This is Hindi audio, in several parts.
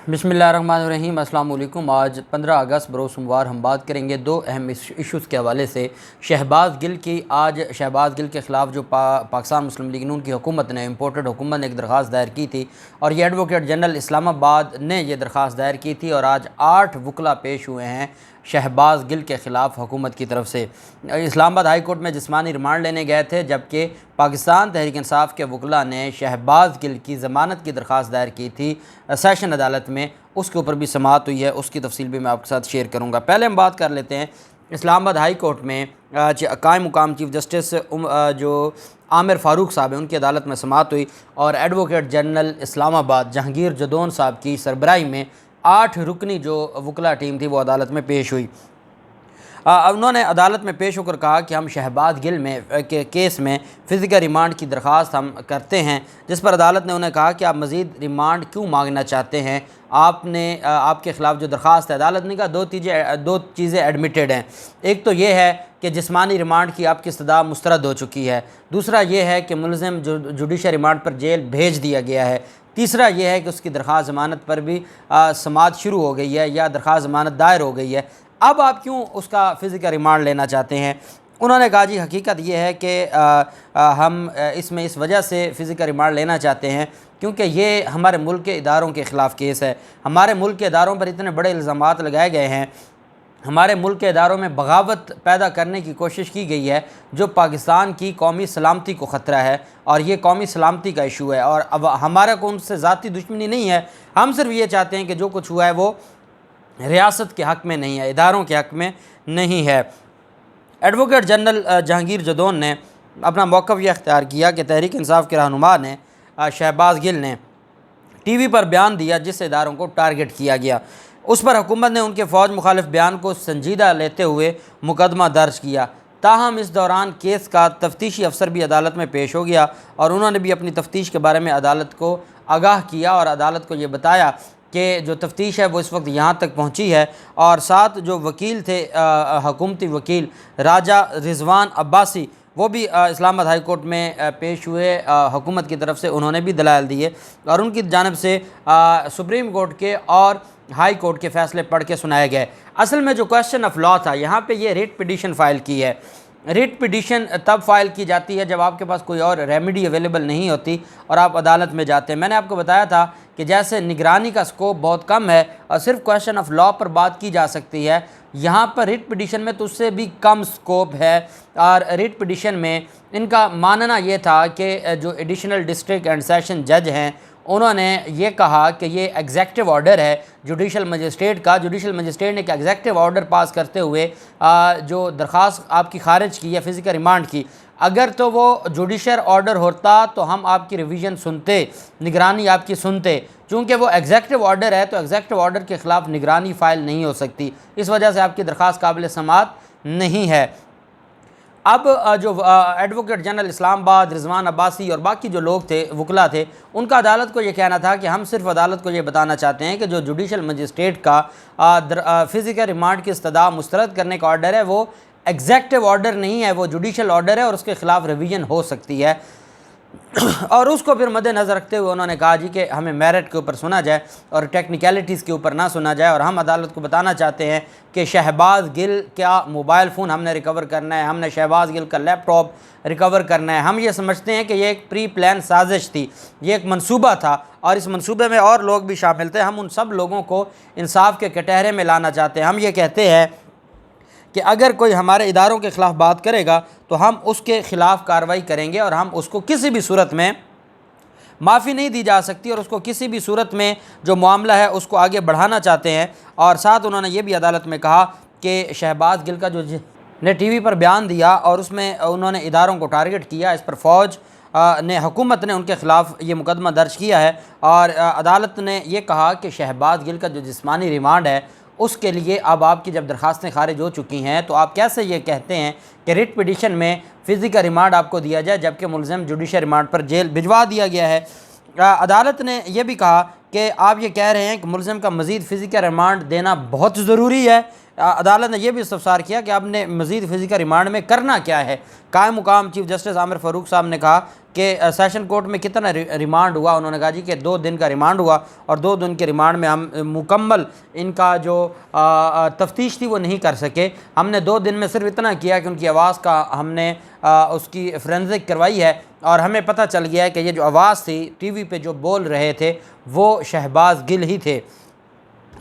बिस्मिल्लाहिर्रहमानिर्रहीम। अस्सलाम वालेकुम। आज 15 अगस्त बरोज़ सोमवार हम बात करेंगे दो अहम इशूज़ के हवाले से। शहबाज़ गिल की आज शहबाज़ गिल के ख़िलाफ़ जो पाकिस्तान मुस्लिम लीग नून की हुकूमत ने इम्पोर्टेड हुकूमत ने एक दरख्वास्त दायर की थी और ये एडवोकेट जनरल इस्लामाबाद ने यह दरख्वास्त दायर की थी और आज 8 वकला पेश हुए हैं शहबाज़ गिल के ख़िलाफ़ हुकूमत की तरफ से। इस्लामाबाद हाई कोर्ट में जिस्मानी रिमांड लेने गए थे, जबकि पाकिस्तान तहरीक इंसाफ के वकला ने शहबाज़ गिल की ज़मानत की दरख्वास्त दायर की थी सेशन अदालत में। उसके ऊपर भी समाअत हुई है, उसकी तफसील भी मैं आपके साथ शेयर करूँगा। पहले हम बात कर लेते हैं इस्लामाबाद हाई कोर्ट में कायम मुकाम चीफ जस्टिस जो आमिर फ़ारूक साहब हैं, उनकी अदालत में समाअत हुई और एडवोकेट जनरल इस्लामाबाद जहांगीर जदौन साहब की सरबराही में 8 रुकनी जो वकला टीम थी वो अदालत में पेश हुई। उन्होंने अदालत में पेश होकर कहा कि हम शहबाज़ गिल में के केस में फ़िज़िकल रिमांड की दरख्वास्त हम करते हैं, जिस पर अदालत ने उन्हें कहा कि आप मज़ीद रिमांड क्यों मांगना चाहते हैं। आपने आपके ख़िलाफ़ जो दरख्वास्त है, अदालत ने कहा दो चीज़ें एडमिटेड हैं। एक तो ये है कि जिस्मानी रिमांड की आपकी इस्तदा मुस्तरद हो चुकी है, दूसरा ये है कि मुलज़िम जुडिशल रिमांड पर जेल भेज दिया गया है, तीसरा यह है कि उसकी दरख्वास्त ज़मानत पर भी समाअत शुरू हो गई है या दरख्वास्त ज़मानत दायर हो गई है। अब आप क्यों उसका फ़िज़िकल रिमांड लेना चाहते हैं। उन्होंने कहा जी हकीकत ये है कि हम इसमें इस वजह से फ़िज़िकल रिमांड लेना चाहते हैं क्योंकि ये हमारे मुल्क के इदारों के ख़िलाफ़ केस है। हमारे मुल्क के इदारों पर इतने बड़े इल्ज़ामात लगाए गए हैं, हमारे मुल्क के इदारों में बगावत पैदा करने की कोशिश की गई है जो पाकिस्तान की कौमी सलामती को ख़तरा है और ये कौमी सलामती का इशू है। और अब हमारा को उनसे ज़ाती दुश्मनी नहीं है, हम सिर्फ ये चाहते हैं कि जो कुछ हुआ है वो रियासत के हक़ में नहीं है, इदारों के हक़ में नहीं है। एडवोकेट जनरल जहांगीर जदौन ने अपना मौक़िफ़ यह अख्तियार किया कि तहरीक इंसाफ के रहनुमा ने शहबाज़ गिल ने TV पर बयान दिया जिससे इदारों को टारगेट किया गया। उस पर हुकूमत ने उनके फ़ौज मुखालिफ बयान को संजीदा लेते हुए मुकदमा दर्ज किया। ताहम इस दौरान केस का तफ्तीशी अफसर भी अदालत में पेश हो गया और उन्होंने भी अपनी तफ्तीश के बारे में अदालत को आगाह किया और अदालत को ये बताया कि जो तफ्तीश है वो इस वक्त यहाँ तक पहुँची है। और साथ जो वकील थे हुकूमती वकील राजा रिजवान अब्बासी, वो भी इस्लामाबाद हाई कोर्ट में पेश हुए हुकूमत की तरफ से, उन्होंने भी दलाइल दिए और उनकी जानिब से सुप्रीम कोर्ट के और हाई कोर्ट के फ़ैसले पढ़ के सुनाए गए। असल में जो क्वेश्चन ऑफ लॉ था यहाँ पे ये रिट पिटीशन फ़ाइल की है। रिट पिटीशन तब फाइल की जाती है जब आपके पास कोई और रेमेडी अवेलेबल नहीं होती और आप अदालत में जाते हैं। मैंने आपको बताया था कि जैसे निगरानी का स्कोप बहुत कम है और सिर्फ क्वेश्चन ऑफ लॉ पर बात की जा सकती है, यहाँ पर रिट पिटीशन में तो उससे भी कम स्कोप है। और रिट पिटीशन में इनका मानना ये था कि जो एडिशनल डिस्ट्रिक्ट एंड सेशन जज हैं उन्होंने ये कहा कि ये एग्जेक्टिव ऑर्डर है जुडिशल मजिस्ट्रेट का। जुडिशल मजिस्ट्रेट ने एक एग्जेक्टिव ऑर्डर पास करते हुए जो दरख्वास्त आपकी खारिज की है फ़िज़िकल रिमांड की, अगर तो वो जुडिशल ऑर्डर होता तो हम आपकी रिवीजन सुनते, निगरानी आपकी सुनते। चूँकि वो एग्जेक्टिव ऑर्डर है तो एग्जेक्टिव ऑर्डर के ख़िलाफ़ निगरानी फ़ाइल नहीं हो सकती, इस वजह से आपकी दरख्वास्त काबिल समाअत नहीं है। अब जो एडवोकेट जनरल इस्लामाबाद रिजवान अब्बासी और बाकी जो लोग थे वकला थे, उनका अदालत को ये कहना था कि हम सिर्फ अदालत को ये बताना चाहते हैं कि जो जुडिशल मजिस्ट्रेट का फ़िज़िकल रिमांड की इस्तदा मुस्तरद करने का ऑर्डर है वो एग्जेक्टिव ऑर्डर नहीं है, वो जुडिशल ऑर्डर है और उसके ख़िलाफ़ रिवीजन हो सकती है। और उसको फिर मद्देनज़र रखते हुए उन्होंने कहा जी कि हमें मेरिट के ऊपर सुना जाए और टेक्निकलिटीज़ के ऊपर ना सुना जाए और हम अदालत को बताना चाहते हैं कि शहबाज़ गिल का मोबाइल फ़ोन हमने रिकवर करना है, हमने शहबाज़ गिल का लैपटॉप रिकवर करना है। हम ये समझते हैं कि ये एक प्री प्लान साजिश थी, ये एक मंसूबा था और इस मंसूबे में और लोग भी शामिल थे। हम उन सब लोगों को इंसाफ के कटहरे में लाना चाहते हैं। हम ये कहते हैं कि अगर कोई हमारे इदारों के ख़िलाफ़ बात करेगा तो हम उसके ख़िलाफ़ कार्रवाई करेंगे और हम उसको किसी भी सूरत में माफ़ी नहीं दी जा सकती और उसको किसी भी सूरत में जो मामला है उसको आगे बढ़ाना चाहते हैं। और साथ उन्होंने ये भी अदालत में कहा कि शहबाज़ गिल का जो ने TV पर बयान दिया और उसमें उन्होंने इदारों को टारगेट किया, इस पर फ़ौज ने हुकूमत ने उनके ख़िलाफ़ ये मुकदमा दर्ज किया है। और अदालत ने यह कहा कि शहबाज़ गिल का जो जिस्मानी रिमांड है उसके लिए अब आपकी जब दरख्वास्तें खारिज हो चुकी हैं तो आप कैसे ये कहते हैं कि रिट पिटीशन में फ़िज़िकल रिमांड आपको दिया जाए जबकि मुलज़िम जुडिशल रिमांड पर जेल भिजवा दिया गया है। अदालत ने यह भी कहा कि आप ये कह रहे हैं कि मुलज़िम का मज़ीद फ़िज़िकल रिमांड देना बहुत ज़रूरी है। अदालत ने यह भी इस्तफ़सार किया कि आपने मज़ीद फ़िज़िकल रिमांड में करना क्या है। कायम मुकाम चीफ जस्टिस आमिर फ़ारूक साहब ने कहा कि सेशन कोर्ट में कितना रिमांड हुआ। उन्होंने कहा जी कि 2 दिन का रिमांड हुआ और 2 दिन के रिमांड में हम मुकम्मल इनका जो तफ्तीश थी वो नहीं कर सके। हमने 2 दिन में सिर्फ इतना किया कि उनकी आवाज़ का हमने उसकी फोरेंसिक करवाई है और हमें पता चल गया है कि ये जो आवाज़ थी टीवी पे जो बोल रहे थे वो शहबाज गिल ही थे।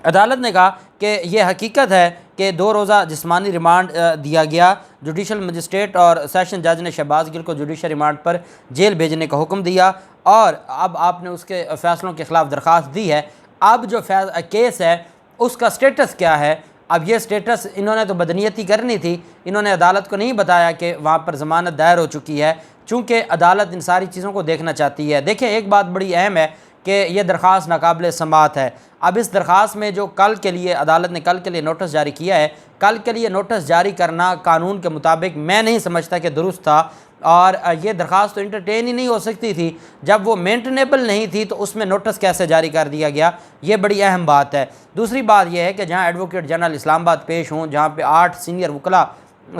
अदालत ने कहा कि ये हकीकत है कि 2 रोज़ा जिस्मानी रिमांड दिया गया। जुडिशल मजिस्ट्रेट और सेशन जज ने शहबाज गिल को जुडिशल रिमांड पर जेल भेजने का हुक्म दिया और अब आपने उसके फ़ैसलों के ख़िलाफ़ दरख्वास्त दी है। अब जो केस है उसका स्टेटस क्या है? अब ये स्टेटस इन्होंने तो बदनीयती करनी थी, इन्होंने अदालत को नहीं बताया कि वहाँ पर ज़मानत दायर हो चुकी है, चूँकि अदालत इन सारी चीज़ों को देखना चाहती है। देखिए, एक बात बड़ी अहम है कि यह दरख्वास्त नाकाबिल समाअत है। अब इस दरख्वास्त में जो कल के लिए अदालत ने कल के लिए नोटिस जारी किया है, कल के लिए नोटिस जारी करना कानून के मुताबिक मैं नहीं समझता कि दुरुस्त था और ये दरख्वास्त तो इंटरटेन ही नहीं हो सकती थी। जब वो मेंटेनेबल नहीं थी तो उसमें नोटिस कैसे जारी कर दिया गया, ये बड़ी अहम बात है। दूसरी बात यह है कि जहाँ एडवोकेट जनरल इस्लामाबाद पेश हों, जहाँ पे 8 सीनियर वकला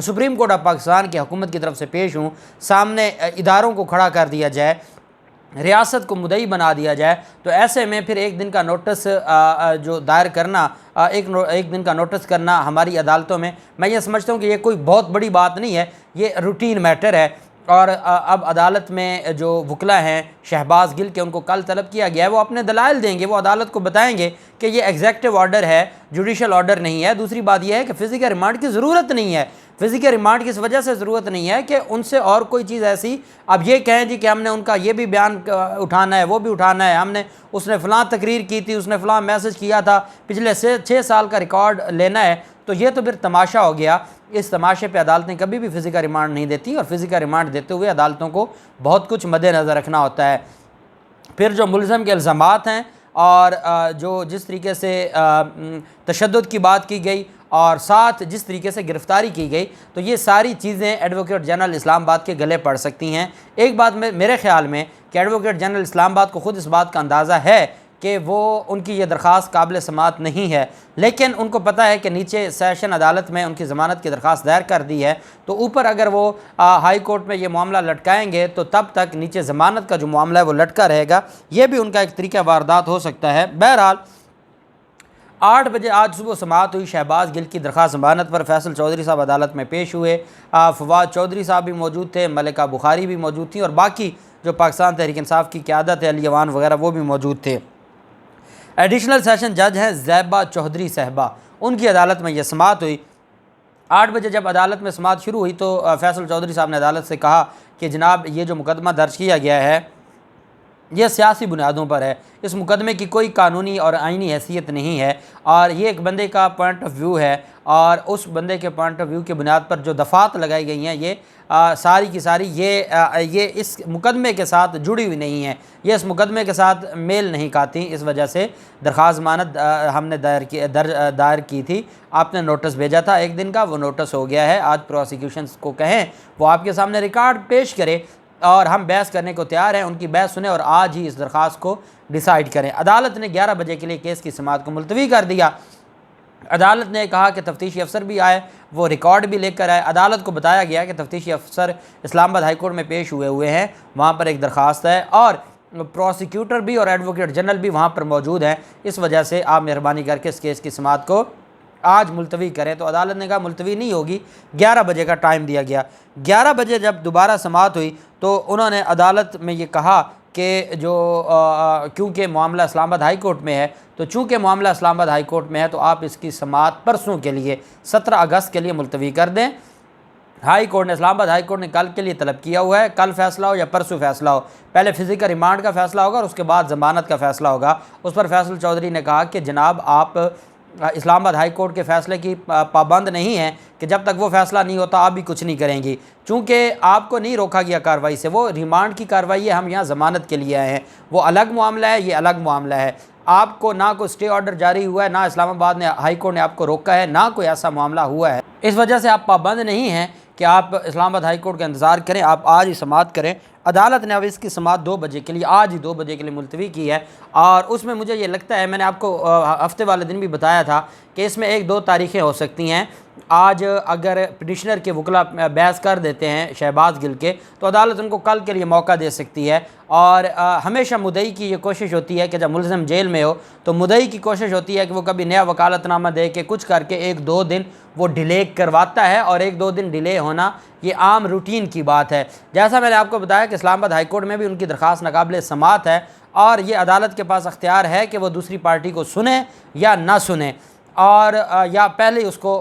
सुप्रीम कोर्ट ऑफ पाकिस्तान की हुकूमत की तरफ से पेश हों, सामने इदारों को खड़ा कर दिया जाए, रियासत को मुद्दई बना दिया जाए, तो ऐसे में फिर एक दिन का नोटिस जो दायर करना, एक दिन का नोटिस करना हमारी अदालतों में, मैं ये समझता हूँ कि ये कोई बहुत बड़ी बात नहीं है, ये रूटीन मैटर है। और अब अदालत में जो वकला हैं शहबाज गिल के, उनको कल तलब किया गया है, वो अपने दलाइल देंगे, वो अदालत को बताएंगे कि ये एग्जेक्टिव ऑर्डर है, जुडिशल ऑर्डर नहीं है। दूसरी बात यह है कि फ़िज़िकल रिमांड की ज़रूरत नहीं है। फ़िज़िकल रिमांड की इस वजह से ज़रूरत नहीं है कि उनसे और कोई चीज़ ऐसी अब ये कहें जी कि हमने उनका ये भी बयान उठाना है, वो भी उठाना है, हमने उसने फ़लाँ तकरीर की थी, उसने फ़लाँ मैसेज किया था, पिछले 6 साल का रिकॉर्ड लेना है, तो ये तो फिर तमाशा हो गया। इस तमाशे पे अदालतें कभी भी फ़िज़िकल रिमांड नहीं देती और फ़िज़िकल रिमांड देते हुए अदालतों को बहुत कुछ मद्देनज़र रखना होता है। फिर जो मुल्ज़म के इल्ज़ामात हैं और जो जिस तरीके से तशद्दुद की बात की गई और साथ जिस तरीके से गिरफ़्तारी की गई, तो ये सारी चीज़ें एडवोकेट जनरल इस्लामाबाद के गले पड़ सकती हैं। एक बात में मेरे ख़्याल में कि एडवोकेट जनरल इस्लामाबाद को ख़ुद इस बात का अंदाज़ा है कि वो उनकी ये दरख्वास्त काबिल समाअत नहीं है, लेकिन उनको पता है कि नीचे सेशन अदालत में उनकी ज़मानत की दरख्वास्त दायर कर दी है, तो ऊपर अगर वो हाई कोर्ट में ये मामला लटकाएंगे तो तब तक नीचे ज़मानत का जो मामला है वो लटका रहेगा। ये भी उनका एक तरीका वारदात हो सकता है। बहरहाल 8 बजे आज सुबह समाअत हुई। शहबाज गिल की दरख्वास्त ज़मानत पर फैसल चौधरी साहब अदालत में पेश हुए। फवाद चौधरी साहब भी मौजूद थे, मलिका बुखारी भी मौजूद थी और बाकी जो पाकिस्तान तहरीक इंसाफ की क़यादत है, अली अवान वगैरह, वो भी मौजूद थे। एडिशनल सेशन जज हैं ज़ैबा चौधरी साहबा, उनकी अदालत में यह समाअत हुई। 8 बजे जब अदालत में समाअत शुरू हुई तो फैसल चौधरी साहब ने अदालत से कहा कि जनाब, ये जो मुकदमा दर्ज किया गया है यह सियासी बुनियादों पर है, इस मुकदमे की कोई कानूनी और आइनी हैसियत नहीं है और ये एक बंदे का पॉइंट ऑफ व्यू है और उस बंदे के पॉइंट ऑफ व्यू की बुनियाद पर जो दफ़ात लगाई गई हैं ये सारी की सारी ये इस मुकदमे के साथ जुड़ी हुई नहीं है, ये इस मुकदमे के साथ मेल नहीं खाती। इस वजह से दरख्वास्त ज़मानत हमने दायर की थी, आपने नोटिस भेजा था 1 दिन का, वो नोटिस हो गया है। आज प्रोसिक्यूशन को कहें वो आपके सामने रिकॉर्ड पेश करे और हम बहस करने को तैयार हैं, उनकी बहस सुने और आज ही इस दरख्वास्त को डिसाइड करें। अदालत ने 11 बजे के लिए केस की समाअत को मुलतवी कर दिया। अदालत ने कहा कि तफ्तीशी अफसर भी आए, वो रिकॉर्ड भी लेकर आए। अदालत को बताया गया कि तफ्तीशी अफसर इस्लामाबाद हाई कोर्ट में पेश हुए हैं, वहाँ पर एक दरख्वास्त है और प्रोसिक्यूटर भी और एडवोकेट जनरल भी वहाँ पर मौजूद हैं। इस वजह से आप मेहरबानी करके इस केस की समाअत को आज मुलतवी करें, तो अदालत ने कहा मुलतवी नहीं होगी, 11 बजे का टाइम दिया गया। 11 बजे जब दोबारा समाअत हुई तो उन्होंने अदालत में ये कहा कि जो क्योंकि मामला इस्लामाबाद हाई कोर्ट में है, तो चूँकि मामला इस्लामाबाद हाई कोर्ट में है तो आप इसकी समाअत परसों के लिए 17 अगस्त के लिए मुलतवी कर दें। हाई कोर्ट ने, इस्लामाबाद हाई कोर्ट ने कल के लिए तलब किया हुआ है, कल फैसला हो या परसों फैसला हो, पहले फ़िज़िकल रिमांड का फ़ैसला होगा और उसके बाद ज़मानत का फ़ैसला होगा। उस पर फैसल चौधरी ने कहा कि जनाब, आप इस्लामाबाद हाई कोर्ट के फ़ैसले की पाबंद नहीं है कि जब तक वो फ़ैसला नहीं होता आप भी कुछ नहीं करेंगी, चूँकि आपको नहीं रोका गया कार्रवाई से, वो रिमांड की कार्रवाई है, हम यहाँ ज़मानत के लिए आए हैं, वो अलग मामला है, ये अलग मामला है। आपको ना कोई स्टे ऑर्डर जारी हुआ है, ना इस्लामाबाद ने हाई कोर्ट ने आपको रोका है, ना कोई ऐसा मामला हुआ है। इस वजह से आप पाबंद नहीं हैं कि आप इस्लामाबाद हाई कोर्ट का इंतज़ार करें, आप आज ही समाअत करें। अदालत ने अब इसकी समाअत 2 बजे के लिए, आज ही 2 बजे के लिए मुलतवी की है और उसमें मुझे ये लगता है, मैंने आपको हफ्ते वाले दिन भी बताया था कि इसमें 1-2 तारीखें हो सकती हैं। आज अगर पिटिशनर के वकला बहस कर देते हैं शहबाज गिल के, तो अदालत उनको कल के लिए मौका दे सकती है। और हमेशा मुद्दई की ये कोशिश होती है कि जब मुलज़िम जेल में हो तो मुद्दई की कोशिश होती है कि वो कभी नया वकालतनामा दे के कुछ करके 1-2 दिन वो डिले करवाता है, और 1-2 दिन डिले होना ये आम रूटीन की बात है। जैसा मैंने आपको बताया कि इस्लामाबाद हाई कोर्ट में भी उनकी दरख्वास्त नाकाबिल समाअत है, और ये अदालत के पास अख्तियार है कि वो दूसरी पार्टी को सुने या ना सुने, और या पहले उसको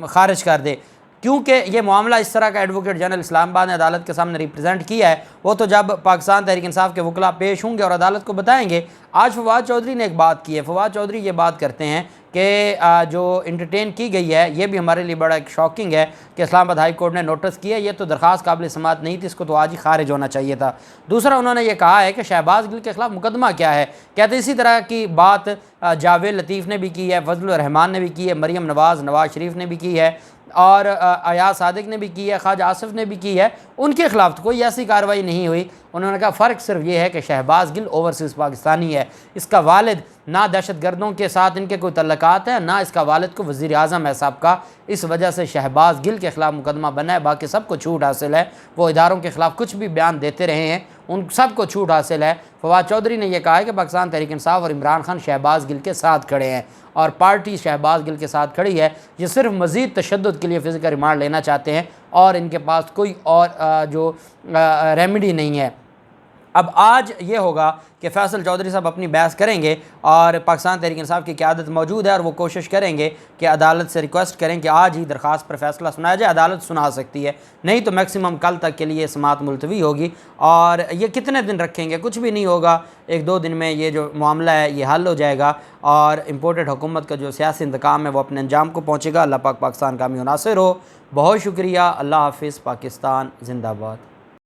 ख़ारिज कर दे। क्योंकि ये मामला इस तरह का एडवोकेट जनरल इस्लामाबाद ने अदालत के सामने रिप्रेजेंट किया है, वो तो जब पाकिस्तान तहरीक इंसाफ के वकला पेश होंगे और अदालत को बताएंगे। आज फवाद चौधरी ने एक बात की है। फवाद चौधरी ये बात करते हैं कि जो इंटरटेन की गई है ये भी हमारे लिए बड़ा एक शॉकिंग है कि इस्लामाबाद हाई कोर्ट ने नोटिस किया, ये तो दरख्वास्त काबिल समाअत नहीं थी, इसको तो आज ही खारिज होना चाहिए था। दूसरा, उन्होंने ये कहा है कि शहबाज गिल के ख़िलाफ़ मुकदमा क्या है। कहते इसी तरह की बात जावेद लतीफ़ ने भी की है, फजल रहमान ने भी की है, मरीम नवाज़, नवाज़ शरीफ ने भी की है, और अयाज सादिक ने भी की है, ख्वाजा आसिफ ने भी की है। उनके खिलाफ तो कोई ऐसी कार्रवाई नहीं हुई। उन्होंने कहा फ़र्क सिर्फ ये है कि शहबाज गिल ओवरसीज़ पाकिस्तानी है, इसका वालिद ना दहशत गर्दों के साथ इनके कोई तल्लुकात है, ना इसका वालिद को वज़ीर आज़म है साहब का। इस वजह से शहबाज गिल के ख़िलाफ़ मुकदमा बना है, बाकी सबको छूट हासिल है। वो इदारों के ख़िलाफ़ कुछ भी बयान देते रहे हैं, उन सबको छूट हासिल है। फवाद चौधरी ने यह कहा है कि पाकिस्तान तहरीक इंसाफ और इमरान खान शहबाज गिल के साथ खड़े हैं, और पार्टी शहबाज गिल के साथ खड़ी है। ये सिर्फ मज़ीद तशद्दुद के लिए फ़िज़िकल रिमांड लेना चाहते हैं, और इनके पास कोई और जो रेमेडी नहीं है। अब आज ये होगा कि फैसल चौधरी साहब अपनी बहस करेंगे, और पाकिस्तान तहरीक इंसाफ की क़यादत मौजूद है, और वो कोशिश करेंगे कि अदालत से रिक्वेस्ट करें कि आज ही दरख्वास्त पर फैसला सुनाया जाए। अदालत सुना सकती है, नहीं तो मैक्सिमम कल तक के लिए समाअत मुलतवी होगी। और ये कितने दिन रखेंगे, कुछ भी नहीं होगा, 1-2 दिन में ये जो मामला है ये हल हो जाएगा, और इम्पोर्टेड हुकूमत का जो सियासी इंतकाम है वो अपने अंजाम को पहुँचेगा। अल्लाह पाक पाकिस्तान कामयाब नासिर हो। बहुत शुक्रिया। अल्लाह हाफिज़। पाकिस्तान जिंदाबाद।